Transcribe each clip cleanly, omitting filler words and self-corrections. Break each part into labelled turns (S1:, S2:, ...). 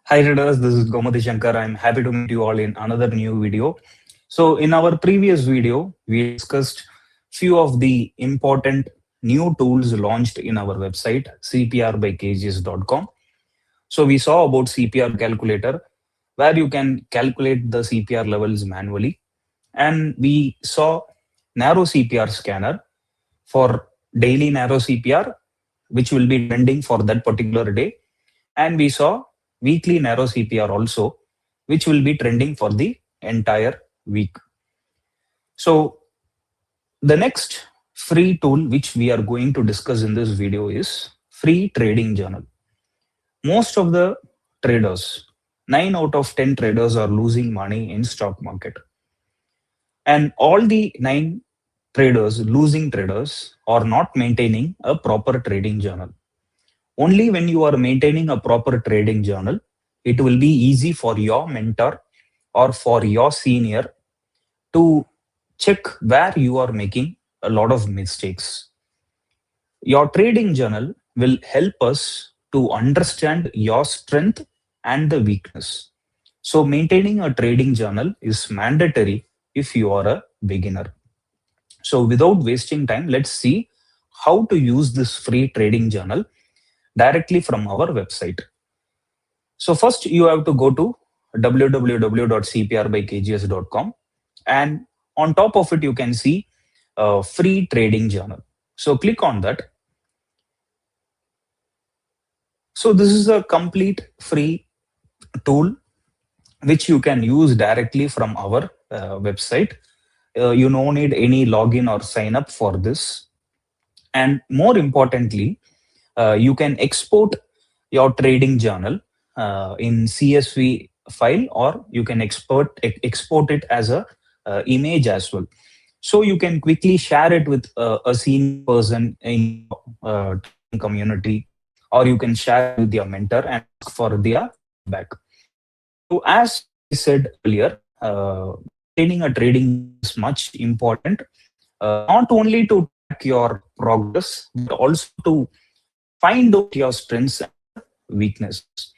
S1: Hi traders, this is Gomathi Shankar. I'm happy to meet you all in another new video. So in our previous video, we discussed few of the important new tools launched in our website, cprbykgs.com. So we saw about CPR calculator, where you can calculate the CPR levels manually. And we saw narrow CPR scanner for daily narrow CPR, which will be trending for that particular day. And we saw weekly narrow CPR also, which will be trending for the entire week. So the next free tool which we are going to discuss in this video is free trading journal. Most of the traders, 9 out of 10 traders are losing money in stock market. And all the 9 traders, losing traders, are not maintaining a proper trading journal. Only when you are maintaining a proper trading journal, it will be easy for your mentor or for your senior to check where you are making a lot of mistakes. Your trading journal will help us to understand your strength and the weakness. So, maintaining a trading journal is mandatory if you are a beginner. So, without wasting time, let's see how to use this free trading journal directly from our website. So first you have to go to www.cprbykgs.com, and on top of it you can see free trading journal. So click on that. So this is a complete free tool which you can use directly from our website. You no need any login or sign up for this. And more importantly, you can export your trading journal in CSV file, or you can export it as a image as well. So you can quickly share it with a senior person in community, or you can share it with your mentor and ask for their feedback. So as I said earlier, maintaining a trading is much important, not only to track your progress, but also to find out your strengths and weaknesses.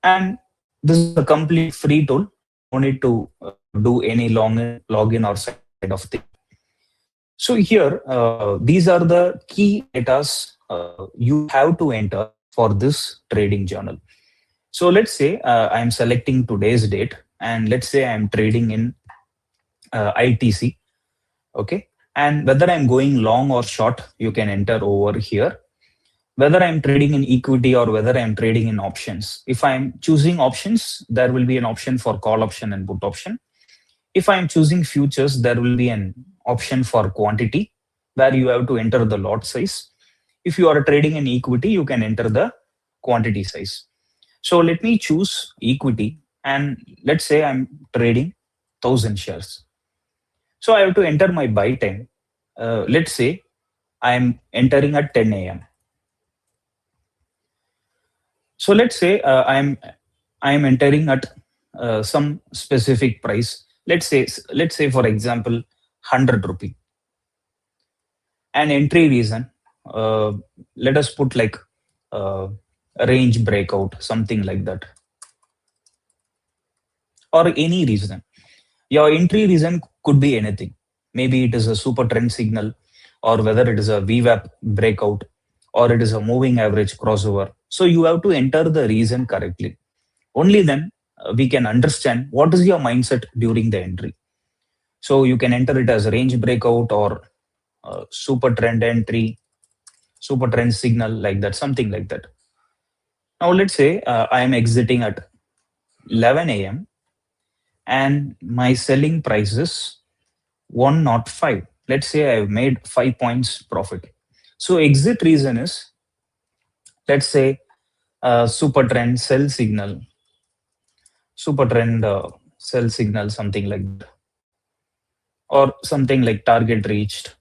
S1: And this is a complete free tool. No need to do any login or side of thing. So here, these are the key data you have to enter for this trading journal. So let's say I'm selecting today's date, and let's say I'm trading in ITC. Okay, and whether I'm going long or short, you can enter over here. Whether I'm trading in equity or whether I'm trading in options. If I'm choosing options, there will be an option for call option and put option. If I'm choosing futures, there will be an option for quantity where you have to enter the lot size. If you are trading in equity, you can enter the quantity size. So let me choose equity, and let's say I'm trading 1000 shares. So I have to enter my buy time. Let's say I'm entering at 10 a.m. So let's say I'm entering at some specific price. Let's say for example 100 rupee. An entry reason. Let us put like range breakout, something like that, or any reason. Your entry reason could be anything. Maybe it is a super trend signal, or whether it is a VWAP breakout, or it is a moving average crossover. So you have to enter the reason correctly. Only then we can understand what is your mindset during the entry. So you can enter it as range breakout or super trend entry, super trend signal, like that, something like that. Now let's say I am exiting at 11 a.m. and my selling price is 105. Let's say I've made 5 points profit. So exit reason is, let's say, super trend sell signal, super trend sell signal, something like that, or something like target reached.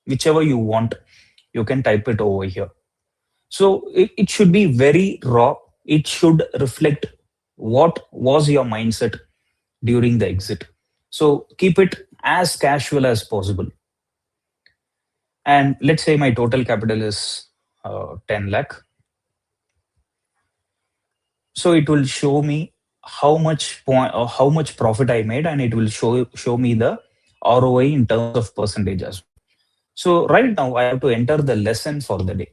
S1: Whichever you want, you can type it over here. So it should be very raw. It should reflect what was your mindset during the exit. So keep it as casual as possible. And let's say my total capital is 10 lakh. So it will show me how much point or how much profit I made, and it will show me the ROI in terms of percentage as well. So right now I have to enter the lesson for the day.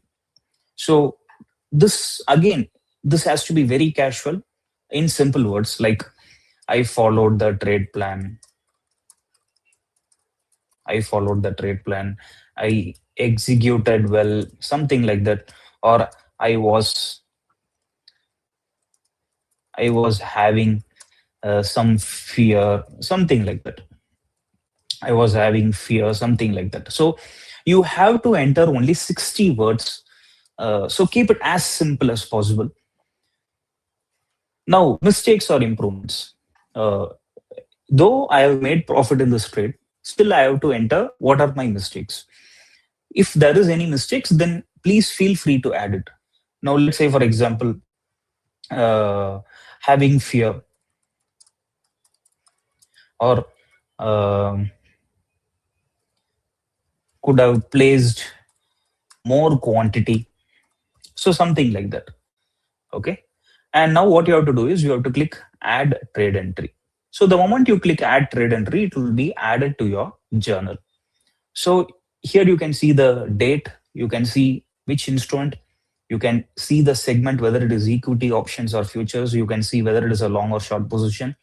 S1: So this again, this has to be very casual in simple words like I followed the trade plan, I followed the trade plan, I executed well, something like that, or I was I was having some fear, something like that. I was having fear, something like that. So you have to enter only 60 words. So keep it as simple as possible. Now, mistakes or improvements. Uh, though I have made profit in this trade, still I have to enter what are my mistakes. If there is any mistakes, then please feel free to add it. Now, let's say, for example, uh, having fear or um could have placed more quantity. So something like that. Okay. And now what you have to do is you have to click add trade entry. So the moment you click add trade entry, it will be added to your journal. So here you can see the date, you can see which instrument, you can see the segment, whether it is equity options or futures, you can see whether it is a long or short position,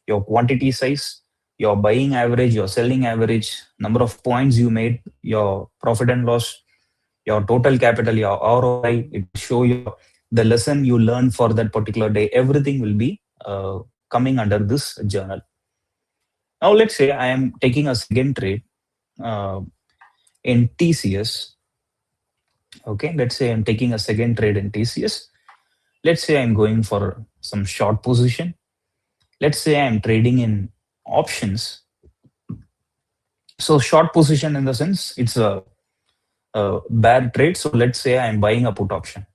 S1: your quantity size, your buying average, your selling average, number of points you made, your profit and loss, your total capital, your ROI. It will show you the lesson you learned for that particular day. Everything will be coming under this journal. Now, let's say I am taking a second trade uh, in TCS. Okay, let's say I'm taking a second trade in TCS. Let's say I'm going for some short position. Let's say I'm trading in options. So, short position in the sense it's a bad trade. So, let's say I'm buying a put option.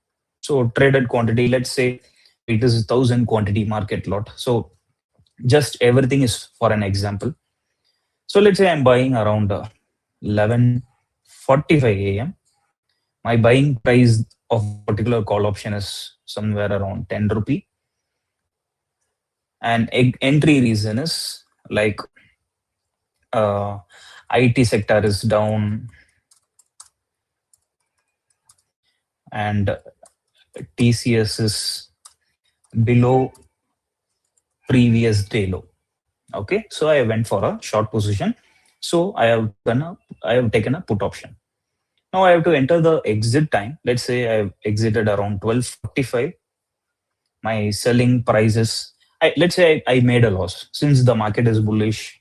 S1: So traded quantity, let's say it is 1,000 quantity market lot. So just everything is for an example. So let's say I'm buying around 11:45 a.m. My buying price of the particular call option is somewhere around 10 rupee. And entry reason is like uh, IT sector is down and TCS is below previous day low. Okay, so I went for a short position. So I have taken a put option. Now I have to enter the exit time. Let's say I've exited around 12:45. My selling prices. Let's say I made a loss since the market is bullish.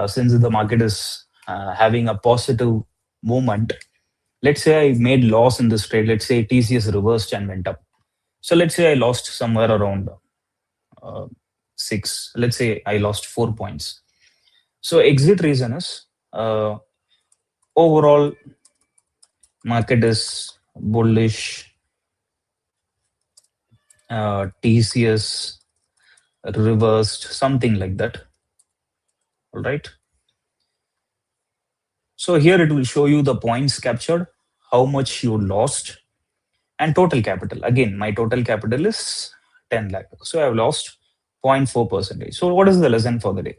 S1: Since the market is having a positive movement. Let's say I made loss in this trade. Let's say TCS reversed and went up. So let's say I lost somewhere around uh, six. Let's say I lost 4 points. So exit reason is overall market is bullish. TCS reversed, something like that. All right. So here it will show you the points captured, how much you lost, and total capital. Again, my total capital is 10 lakh. So I've lost 0.4 percentage. So what is the lesson for the day?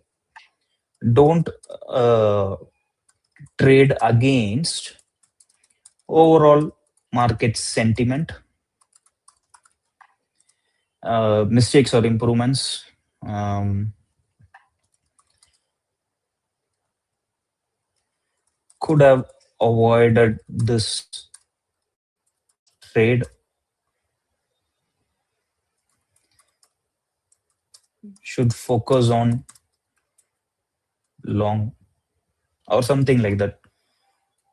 S1: Don't uh, trade against overall market sentiment, mistakes or improvements. Um, could have avoided this trade, should focus on long or something like that,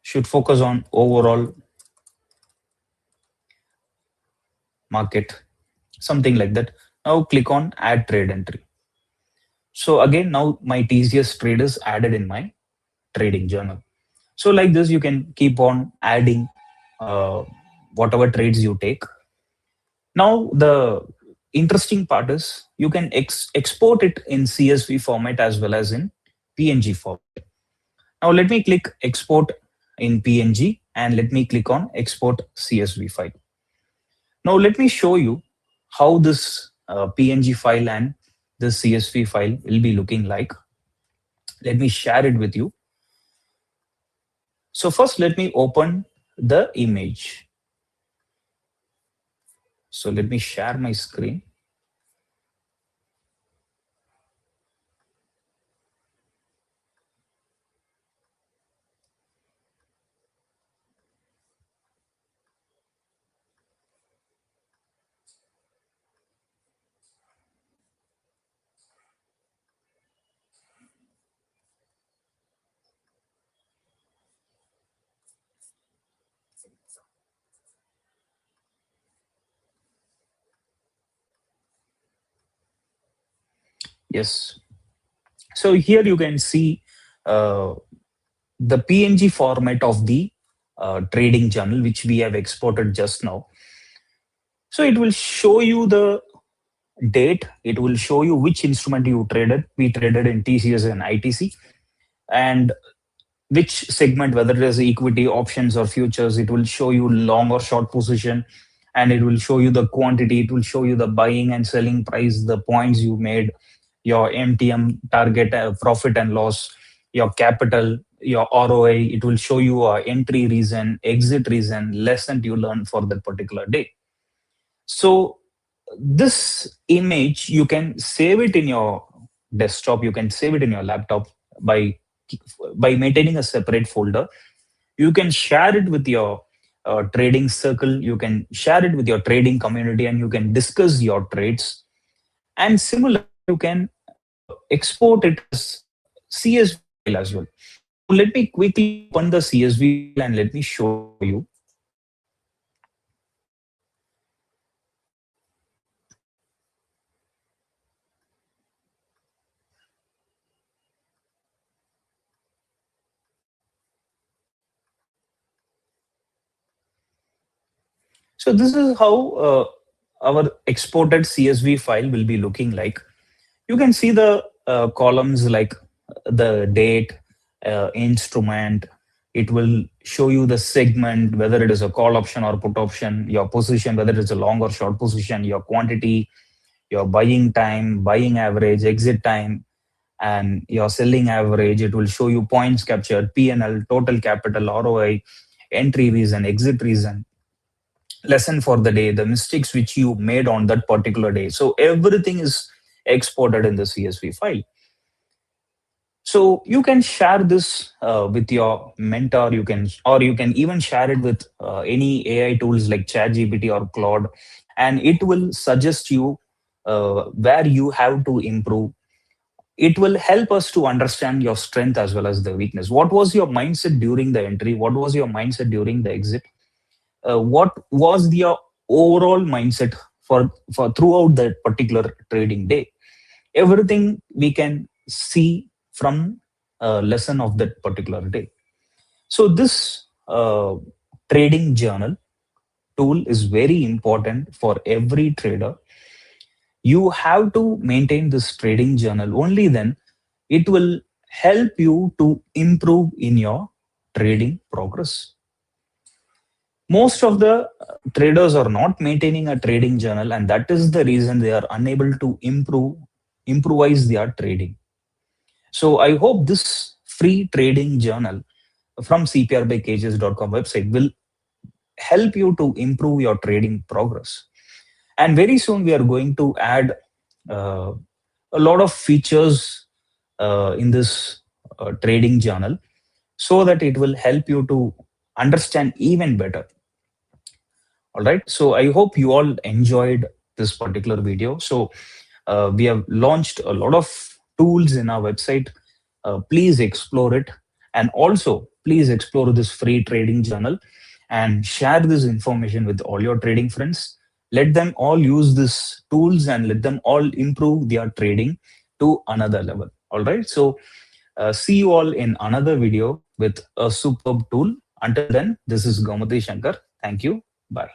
S1: should focus on overall market, something like that. Now click on add trade entry. So again, now my TCS trade is added in my trading journal. So like this, you can keep on adding uh, whatever trades you take. Now the interesting part is you can export it in CSV format as well as in PNG format. Now let me click export in PNG and let me click on export CSV file. Now let me show you how this PNG file and this CSV file will be looking like. Let me share it with you. So first, let me open the image. So let me share my screen. Yes. So here you can see uh, the PNG format of the trading journal, which we have exported just now. So it will show you the date. It will show you which instrument you traded. We traded in TCS and ITC, and which segment, whether it is equity, options, or futures. It will show you long or short position, and it will show you the quantity. It will show you the buying and selling price, the points you made, your MTM target, profit and loss, your capital, your ROI. It will show you entry reason, exit reason, lesson you learned for that particular day. So this image, you can save it in your desktop, you can save it in your laptop by maintaining a separate folder. You can share it with your trading circle, you can share it with your trading community, and you can discuss your trades. And similarly, you can export it as CSV file as well. So let me quickly open the CSV file and let me show you. So this is how our exported CSV file will be looking like. You can see the columns like the date, instrument. It will show you the segment, whether it is a call option or put option, your position, whether it's a long or short position, your quantity, your buying time, buying average, exit time, and your selling average. It will show you points captured, P&L, total capital, ROI, entry reason, exit reason, lesson for the day, the mistakes which you made on that particular day. So everything is exported in the CSV file. So you can share this with your mentor. You can, or you can even share it with any AI tools like ChatGPT or Claude, and it will suggest you where you have to improve. It will help us to understand your strength as well as the weakness. What was your mindset during the entry? What was your mindset during the exit? What was the overall mindset for throughout that particular trading day? Everything we can see from a lesson of that particular day. So this trading journal tool is very important for every trader. You have to maintain this trading journal. Only then it will help you to improve in your trading progress. Most of the traders are not maintaining a trading journal, and that is the reason they are unable to improvise their trading. So I hope this free trading journal from cprbycages.com website will help you to improve your trading progress. And very soon we are going to add uh, a lot of features in this trading journal, so that it will help you to understand even better. All right. So I hope you all enjoyed this particular video. So we have launched a lot of tools in our website. Please explore it. And also, please explore this free trading journal and share this information with all your trading friends. Let them all use these tools and let them all improve their trading to another level. All right. So, see you all in another video with a superb tool. Until then, this is Gomathi Shankar. Thank you. Bye.